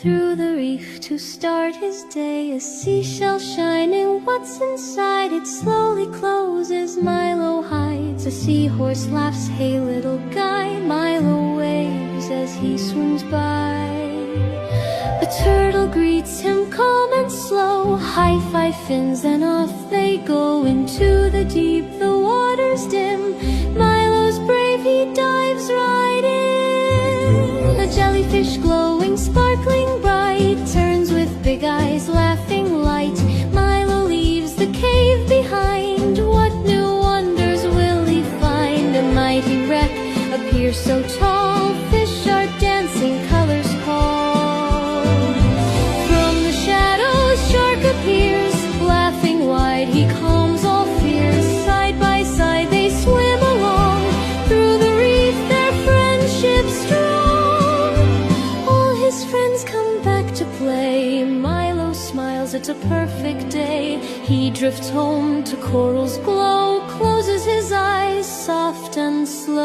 through the reef to start his day. A seashell shining, what's inside it slowly closes. Milo hides, a seahorse laughs, hey little guy. Milo waves as he swims by. A turtle greets him calm and slow. High five fins, then off they go into the deep. The water's dim, Milo's brave, he dives right in. A jellyfish glowing, sparkling bright, turns with big eyes, laughing light. Milo leaves the cave behind. What new wonders will he find? A mighty wreck appears so tall, fish are dancing, colors call. From the shadows shark appears, laughing wide, he calms all fears. Side by side they swim along, through the reef their friendship strong. All his friends come back to play. Milo smiles, it's a perfect day. He drifts home to coral's glow, closes his eyes soft and slow.